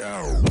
Alright,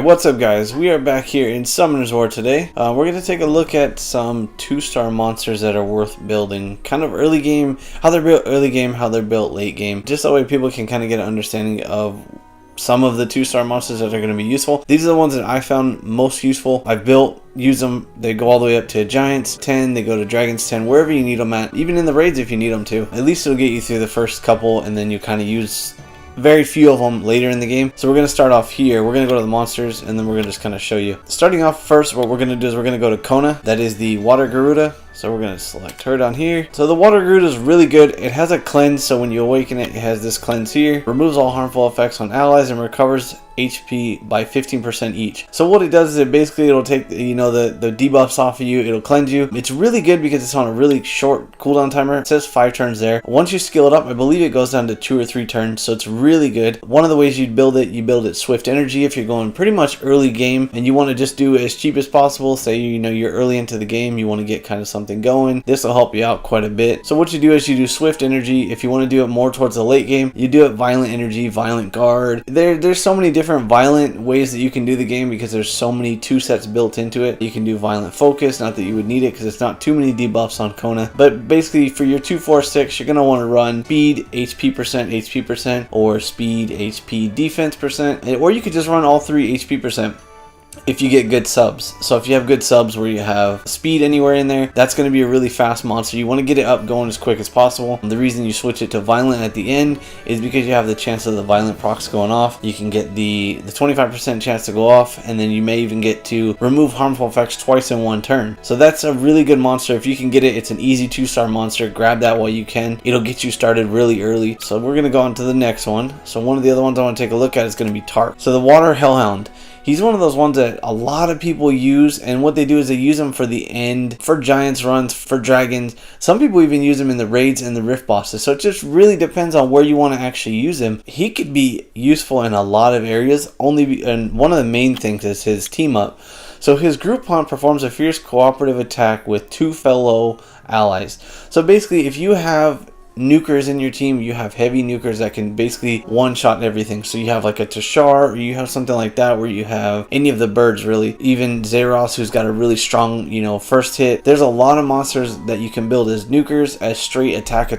what's up guys? We are back here in Summoner's War today. We're going to take a look at some 2-star monsters that are worth building. Kind of early game, how they're built early game, how they're built late game. Just that way people can kind of get an understanding of some of the 2-star monsters that are going to be useful. These are the ones that I found most useful. I've built, use them, they go all the way up to Giants 10, they go to Dragons 10, wherever you need them at. Even in the raids if you need them to. At least it'll get you through the first couple and then you kind of use very few of them later in the game. So we're going to start off here. We're going to go to the monsters and then we're going to just kind of show you. Starting off first, what we're going to do is we're going to go to Kona. That is the Water Garuda. So we're going to select her down here. So the Water Garuda is really good. It has a cleanse, so when you awaken it, it has this cleanse here. Removes all harmful effects on allies and recovers HP by 15% each. So what it does is it'll take, you know, the debuffs off of you. It'll cleanse you. It's really good because it's on a really short cooldown timer. It says 5 turns there. Once you skill it up, I believe it goes down to 2 or 3 turns. So it's really good. One of the ways you build it Swift Energy if you're going pretty much early game and you want to just do it as cheap as possible. Say, you know, you're early into the game, you want to get kind of something going. This will help you out quite a bit. So what you do is you do Swift Energy. If you want to do it more towards the late game, you do it Violent Energy, Violent Guard. There's so many different violent ways that you can do the game because there's so many 2 sets built into it. You can do Violent Focus, not that you would need it because it's not too many debuffs on Kona. But basically for your 2, 4, 6, you're going to want to run Speed, HP percent, or Speed, HP, Defense percent, or you could just run all 3 HP percent. If you get good subs. So if you have good subs where you have speed anywhere in there, that's going to be a really fast monster. You want to get it up going as quick as possible. The reason you switch it to violent at the end is because you have the chance of the violent procs going off. You can get the 25% chance to go off, and then you may even get to remove harmful effects twice in 1 turn. So that's a really good monster. If you can get it, it's an easy 2-star monster. Grab that while you can. It'll get you started really early. So we're going to go on to the next one. So one of the other ones I want to take a look at is going to be Tarq. So the Water Hellhound. He's one of those ones that a lot of people use, and what they do is they use him for the end, for Giants runs, for Dragons. Some people even use him in the raids and the Rift bosses, so it just really depends on where you want to actually use him. He could be useful in a lot of areas, and one of the main things is his team up. So his group hunt performs a fierce cooperative attack with 2 fellow allies. So basically, if you have nukers in your team, you have heavy nukers that can basically one-shot everything. So you have like a Tashar, or you have something like that where you have any of the birds really, even Zeros, who's got a really strong, you know, first hit. There's a lot of monsters that you can build as nukers, as straight attack.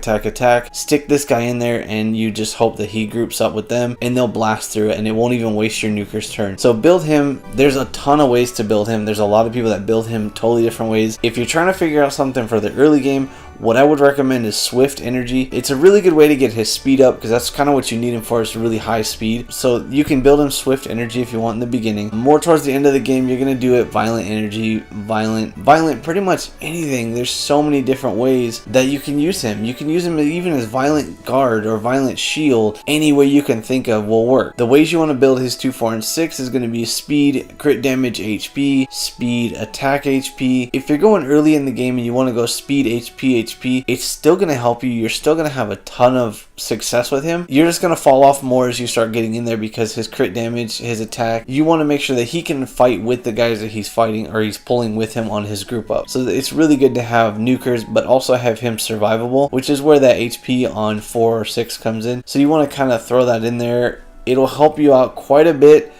Stick this guy in there and you just hope that he groups up with them and they'll blast through it and it won't even waste your nuker's turn. So build him. There's a ton of ways to build him. There's a lot of people that build him totally different ways. If you're trying to figure out something for the early game, what I would recommend is Swift Energy. It's a really good way to get his speed up because that's kind of what you need him for, is really high speed. So you can build him Swift Energy if you want in the beginning. More towards the end of the game, you're going to do it Violent Energy, Violent, pretty much anything. There's so many different ways that you can use him. You can use him even as Violent Guard or Violent Shield. Any way you can think of will work. The ways you want to build his 2, 4, and 6 is going to be Speed, Crit Damage HP, Speed, Attack HP. If you're going early in the game and you want to go Speed, HP, it's still going to help you. You're still going to have a ton of success with him. You're just going to fall off more as you start getting in there because his crit damage, his attack, you want to make sure that he can fight with the guys that he's fighting or he's pulling with him on his group up. So it's really good to have nukers but also have him survivable, which is where that HP on 4 or 6 comes in. So you want to kind of throw that in there. It'll help you out quite a bit.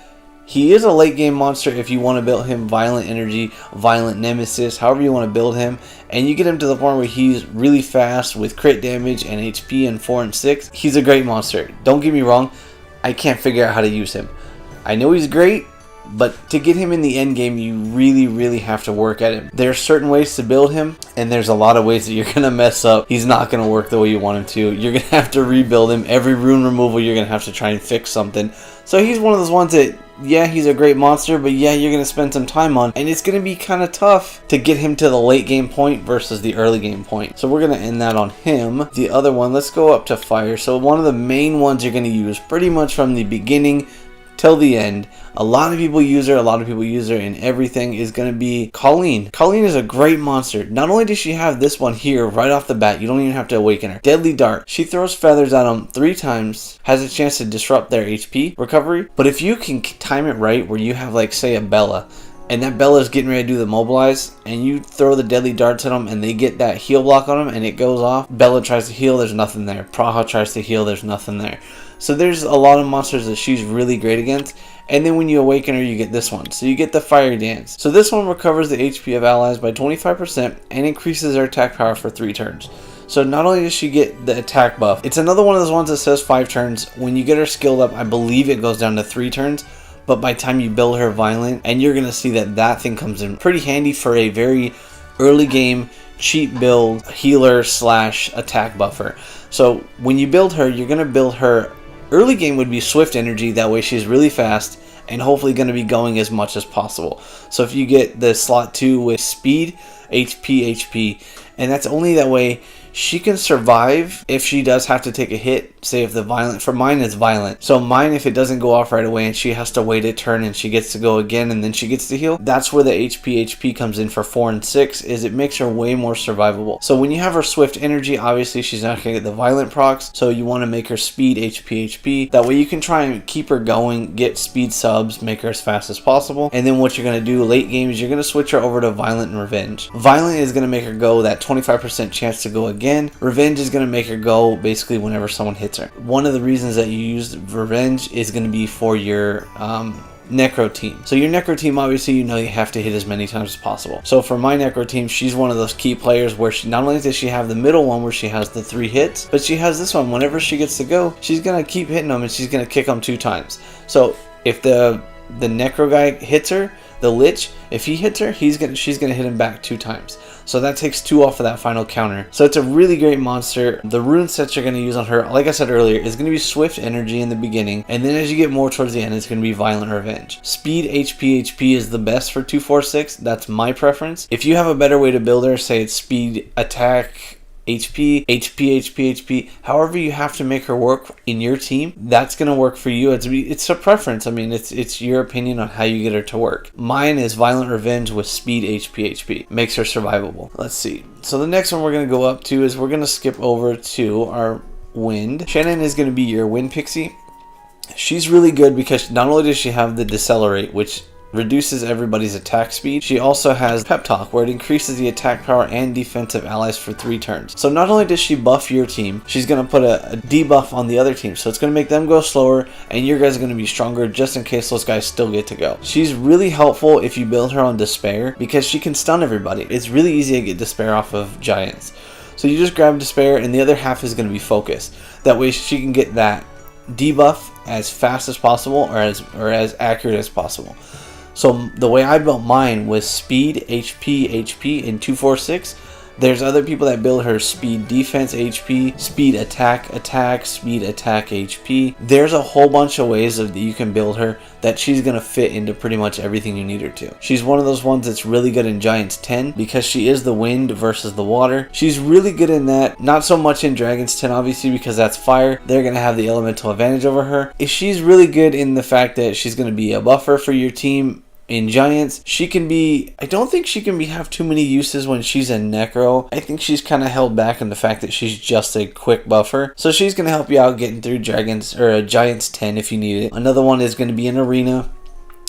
He is a late game monster if you want to build him Violent Energy, Violent Nemesis, however you want to build him. And you get him to the point where he's really fast with crit damage and HP and 4 and 6. He's a great monster. Don't get me wrong, I can't figure out how to use him. I know he's great, but to get him in the end game, you really have to work at him. There are certain ways to build him, and there's a lot of ways that you're going to mess up. He's not going to work the way you want him to. You're going to have to rebuild him. Every rune removal, you're going to have to try and fix something. So he's one of those ones that, yeah, he's a great monster, but yeah, you're going to spend some time on, and it's going to be kind of tough to get him to the late game point versus the early game point. So we're going to end that on him. The other one, let's go up to fire. So one of the main ones you're going to use pretty much from the beginning till the end. A lot of people use her, in everything, is going to be Colleen. Colleen is a great monster. Not only does she have this one here right off the bat, you don't even have to awaken her. Deadly Dart. She throws feathers at them 3 times, has a chance to disrupt their HP recovery, but if you can time it right where you have, like, say a Bella, and that Bella's getting ready to do the mobilize, and you throw the deadly darts at them and they get that heal block on them and it goes off, Bella tries to heal, there's nothing there. Praha tries to heal, there's nothing there. So there's a lot of monsters that she's really great against. And then when you awaken her, you get this one. So you get the Fire Dance. So this one recovers the HP of allies by 25% and increases their attack power for 3 turns. So not only does she get the attack buff, it's another one of those ones that says 5 turns. When you get her skilled up, I believe it goes down to 3 turns. But by the time you build her violent, and you're going to see that that thing comes in pretty handy for a very early game, cheap build, healer / attack buffer. So when you build her, you're going to build her, early game would be swift energy, that way she's really fast, and hopefully going to be going as much as possible. So if you get the slot 2 with speed, HP, and that's only that way she can survive if she does have to take a hit. Say if the violent, for mine it's violent, so mine, if it doesn't go off right away and she has to wait a turn and she gets to go again and then she gets to heal, that's where the HP comes in for 4 and 6, is it makes her way more survivable. So when you have her swift energy, obviously she's not going to get the violent procs, so you want to make her speed, HP, that way you can try and keep her going, get speed subs, make her as fast as possible. And then what you're going to do late game is you're going to switch her over to violent and revenge. Violent is going to make her go that 25% chance to go again. Revenge is going to make her go basically whenever someone hits her. One of the reasons that you use revenge is going to be for your necro team. So your necro team, obviously, you know you have to hit as many times as possible. So for my necro team, she's one of those key players where she, not only does she have the middle one where she has the 3 hits, but she has this one. Whenever she gets to go, she's going to keep hitting them and she's going to kick them 2 times. So if the necro guy hits her, the lich, if he hits her, she's gonna hit him back 2 times. So that takes 2 off of that final counter. So it's a really great monster. The rune sets you're gonna use on her, like I said earlier, is gonna be swift energy in the beginning, and then as you get more towards the end, it's gonna be violent revenge. Speed, HP is the best for 246. That's my preference. If you have a better way to build her, say it's speed, attack, HP, however you have to make her work in your team, that's going to work for you. It's a preference. I mean, it's your opinion on how you get her to work. Mine is violent revenge with speed, HP. Makes her survivable. Let's see. So the next one we're going to go up to is we're going to skip over to our wind. Shannon is going to be your wind pixie. She's really good because not only does she have the decelerate, which reduces everybody's attack speed, she also has pep talk, where it increases the attack power and defense of allies for 3 turns. So not only does she buff your team, she's going to put a debuff on the other team, so it's going to make them go slower and your guys are going to be stronger just in case those guys still get to go. She's really helpful if you build her on despair because she can stun everybody. It's really easy to get despair off of giants, so you just grab despair and the other half is going to be focus. That way she can get that debuff as fast as possible or as accurate as possible. So the way I built mine was speed, HP, in 246. There's other people that build her speed, defense, HP, speed, attack, speed, attack, HP. There's a whole bunch of ways that you can build her that she's going to fit into pretty much everything you need her to. She's one of those ones that's really good in Giants 10 because she is the wind versus the water. She's really good in that. Not so much in Dragons 10, obviously, because that's fire. They're going to have the elemental advantage over her. She's really good in the fact that she's going to be a buffer for your team. In Giants, she can be, I don't think she can have too many uses when she's a necro. I think she's kind of held back in the fact that she's just a quick buffer. So she's going to help you out getting through Dragons or Giants 10 if you need it. Another one is going to be an arena.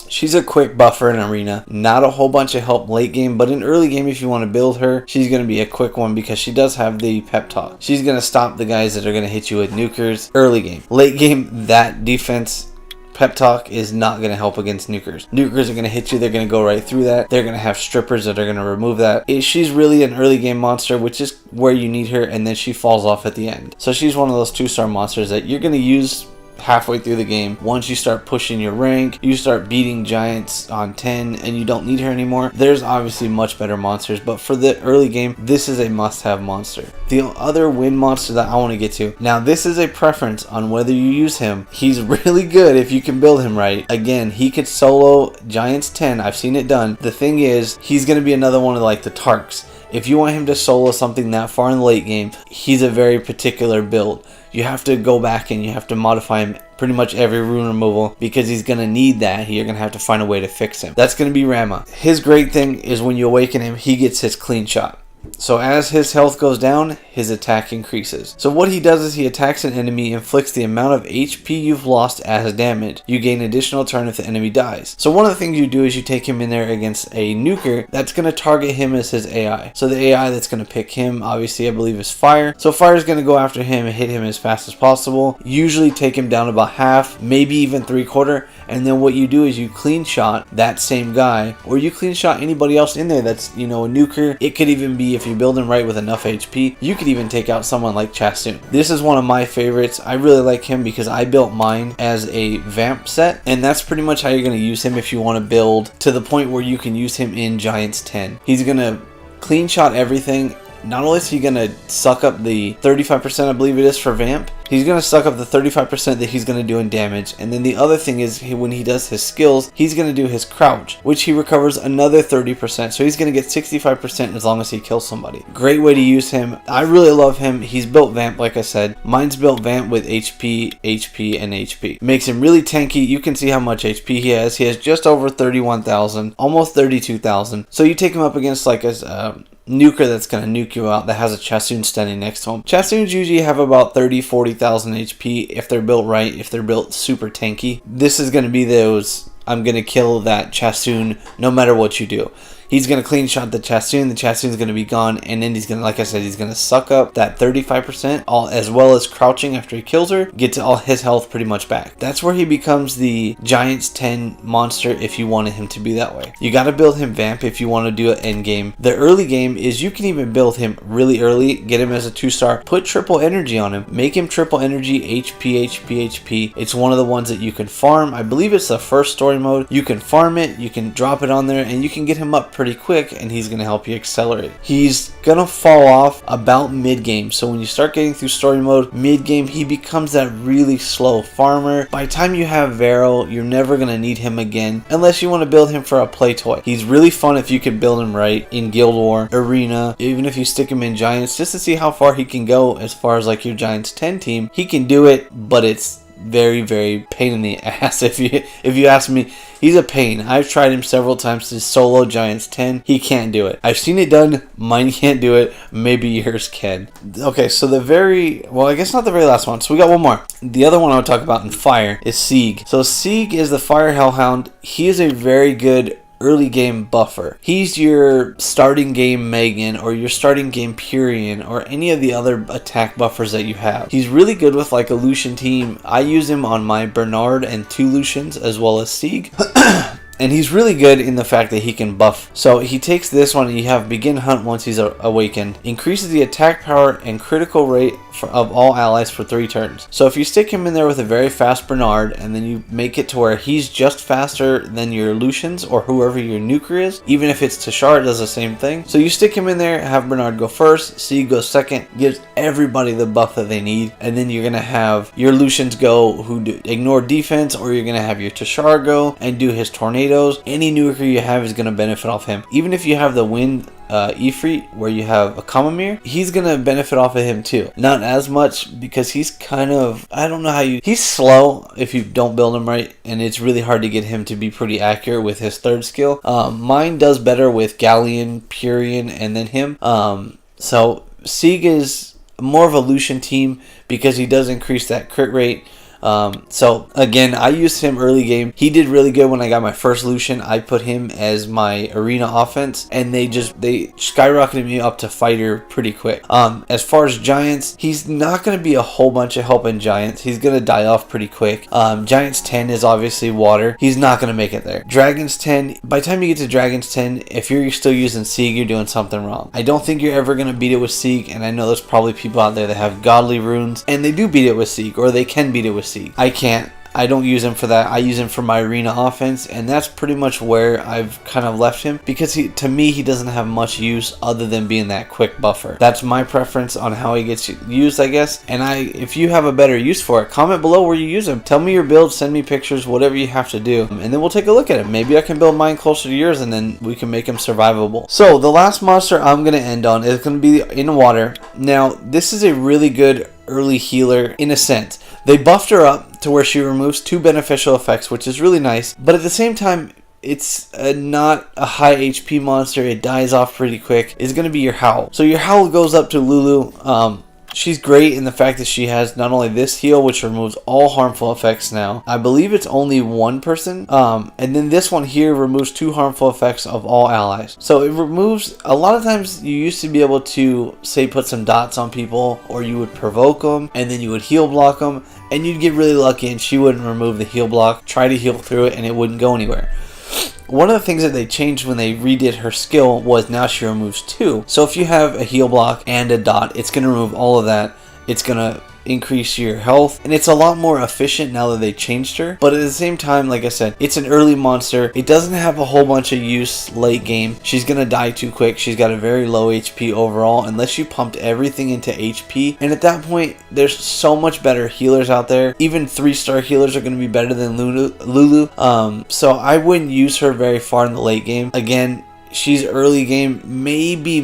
She's a quick buffer in arena. Not a whole bunch of help late game, but in early game if you want to build her, she's going to be a quick one because she does have the pep talk. She's going to stop the guys that are going to hit you with nukers early game. Late game, that defense pep talk is not going to help against nukers. Nukers are going to hit you. They're going to go right through that. They're going to have strippers that are going to remove that. She's really an early game monster, which is where you need her, and then she falls off at the end. So she's one of those 2-star monsters that you're going to use halfway through the game. Once you start pushing your rank, you start beating giants on 10 and you don't need her anymore. There's obviously much better monsters, but for the early game, this is a must-have monster. The other wind monster that I want to get to, now this is a preference on whether you use him. He's really good if you can build him right. Again, he could solo giants 10. I've seen it done. The thing is, he's going to be another one of like the Tarqs. If you want him to solo something that far in the late game, he's a very particular build. You have to go back and you have to modify him pretty much every rune removal because he's going to need that. You're going to have to find a way to fix him. That's going to be Rama. His great thing is when you awaken him, he gets his clean shot. So as his health goes down, his attack increases. So what he does is he attacks an enemy, inflicts the amount of HP you've lost as damage. You gain additional turn if the enemy dies. So one of the things you do is you take him in there against a nuker that's going to target him as his AI. So the AI that's going to pick him, obviously I believe, is fire. So fire is going to go after him and hit him as fast as possible. Usually take him down about half, maybe even 3/4. And then what you do is you clean shot that same guy, or you clean shot anybody else in there that's, you know, a nuker. It could even be, if you build him right with enough HP, you could even take out someone like Chastoon. This is one of my favorites. I really like him because I built mine as a vamp set, and that's pretty much how you're going to use him if you want to build to the point where you can use him in Giants 10. He's going to clean shot everything. Not only is he going to suck up the 35%, I believe it is, for vamp, he's going to suck up the 35% that he's going to do in damage. And then the other thing is, when he does his skills, he's going to do his crouch, which he recovers another 30%. So he's going to get 65% as long as he kills somebody. Great way to use him. I really love him. He's built vamp, like I said. Mine's built vamp with HP, HP, and HP. Makes him really tanky. You can see how much HP he has. He has just over 31,000, almost 32,000. So you take him up against like a nuker that's going to nuke you out that has a Chastoon standing next to him. Chastoons usually have about 30,000-40,000 HP if they're built right, if they're built super tanky. This is going to be those, I'm going to kill that Chastoon no matter what you do. He's going to clean shot the Chastoon's going to be gone, and then he's going to, like I said, he's going to suck up that 35%, as well as crouching after he kills her, get to all his health pretty much back. That's where he becomes the Giants 10 monster if you wanted him to be that way. You got to build him vamp if you want to do it end game. The early game is you can even build him really early, get him as a 2-star, put triple energy on him, make him triple energy, HP, HP, HP. It's one of the ones that you can farm. I believe it's the first story mode. You can farm it, you can drop it on there, and you can get him up pretty quick, and he's going to help you accelerate. He's going to fall off about mid-game. So when you start getting through story mode, mid-game, he becomes that really slow farmer. By the time you have Vero, you're never going to need him again unless you want to build him for a play toy. He's really fun if you can build him right in Guild War, Arena, even if you stick him in Giants, just to see how far he can go as far as like your Giants 10 team. He can do it, but it's very, very pain in the ass. If you ask me, he's a pain. I've tried him several times to solo Giants 10. He can't do it. I've seen it done. Mine can't do it. Maybe yours can. Okay, so I guess not the very last one. So we got one more. The other one I'll talk about in fire is seiq. So seiq is the fire hellhound. He is a very good early game buffer. He's your starting game Megan or your starting game Purian or any of the other attack buffers that you have. He's really good with like a Lucian team. I use him on my Bernard and 2 Lucians as well as seiq. And he's really good in the fact that he can buff. So he takes this one and you have begin hunt once he's awakened. Increases the attack power and critical rate of all allies for 3 turns. So if you stick him in there with a very fast Bernard and then you make it to where he's just faster than your Lucians or whoever your nuker is, even if it's Tashar, it does the same thing. So you stick him in there, have Bernard go first, seiq goes second, gives everybody the buff that they need, and then you're going to have your Lucians go who ignore defense, or you're going to have your Tashar go and do his tornado. Any nuker you have is going to benefit off him. Even if you have the wind Ifrit where you have a Kamamir, he's going to benefit off of him too. Not as much because he's kind of, I don't know how he's slow if you don't build him right, and it's really hard to get him to be pretty accurate with his 3rd skill. Mine does better with Galleon, Purian, and then him. So seiq is more of a Lucian team because he does increase that crit rate. So again, I used him early game. He did really good when I got my first Lucian. I put him as my arena offense, and they skyrocketed me up to fighter pretty quick. As far as Giants, he's not going to be a whole bunch of help in Giants. He's going to die off pretty quick. Giants 10 is obviously water. He's not going to make it there. Dragons 10, by the time you get to Dragons 10, if you're still using seiq, you're doing something wrong. I don't think you're ever going to beat it with seiq, and I know there's probably people out there that have godly runes, and they do beat it with seiq, or they can beat it with seiq. I can't. I don't use him for that. I use him for my arena offense, and that's pretty much where I've kind of left him because to me he doesn't have much use other than being that quick buffer. That's my preference on how he gets used, I guess. And if you have a better use for it, comment below where you use him. Tell me your build, send me pictures, whatever you have to do, and then we'll take a look at it. Maybe I can build mine closer to yours, and then we can make him survivable. So the last monster I'm going to end on is going to be in water. Now this is a really good early healer in a sense. They buffed her up to where she removes 2 beneficial effects, which is really nice, but at the same time it's not a high HP monster, it dies off pretty quick, is going to be your Howl. So your Howl goes up to Lulu. She's great in the fact that she has not only this heal, which removes all harmful effects now. I believe it's only one person. And then this one here removes 2 harmful effects of all allies. So it removes, a lot of times you used to be able to, say, put some dots on people, or you would provoke them, and then you would heal block them, and you'd get really lucky and she wouldn't remove the heal block, try to heal through it, and it wouldn't go anywhere. One of the things that they changed when they redid her skill was now she removes 2. So if you have a heal block and a dot, it's going to remove all of that. It's going to increase your health, and it's a lot more efficient now that they changed her. But at the same time, like I said, it's an early monster. It doesn't have a whole bunch of use late game. She's gonna die too quick. She's got a very low HP overall unless you pumped everything into HP, and at that point there's so much better healers out there. Even 3-star healers are going to be better than Lulu. So I wouldn't use her very far in the late game. Again, she's early game, maybe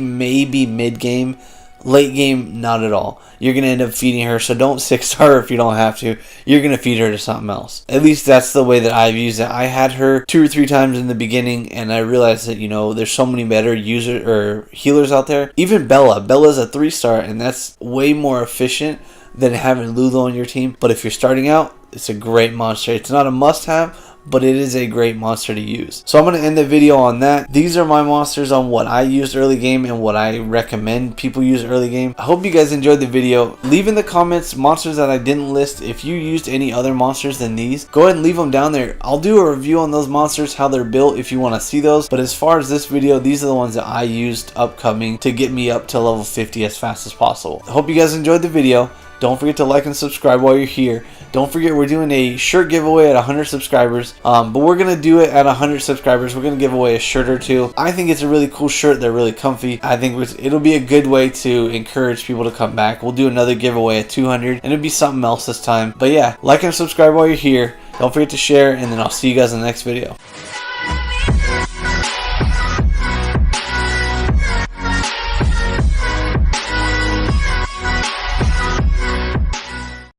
mid game. Late game, not at all. You're going to end up feeding her, so don't 6-star her if you don't have to. You're going to feed her to something else. At least that's the way that I've used it. I had her 2 or 3 times in the beginning, and I realized that, you know, there's so many better healers out there. Even Bella's a 3-star, and that's way more efficient than having Lulu on your team. But if you're starting out, it's a great monster. It's not a must-have, but it is a great monster to use. So I'm going to end the video on that. These are my monsters on what I used early game and what I recommend people use early game. I hope you guys enjoyed the video. Leave in the comments monsters that I didn't list. If you used any other monsters than these, go ahead and leave them down there. I'll do a review on those monsters, how they're built, if you want to see those. But as far as this video, these are the ones that I used upcoming to get me up to level 50 as fast as possible. I hope you guys enjoyed the video. Don't forget to like and subscribe while you're here. Don't forget we're doing a shirt giveaway at 100 subscribers. But we're going to do it at 100 subscribers. We're going to give away a shirt or 2. I think it's a really cool shirt. They're really comfy. I think it'll be a good way to encourage people to come back. We'll do another giveaway at 200. And it'll be something else this time. But yeah, like and subscribe while you're here. Don't forget to share. And then I'll see you guys in the next video.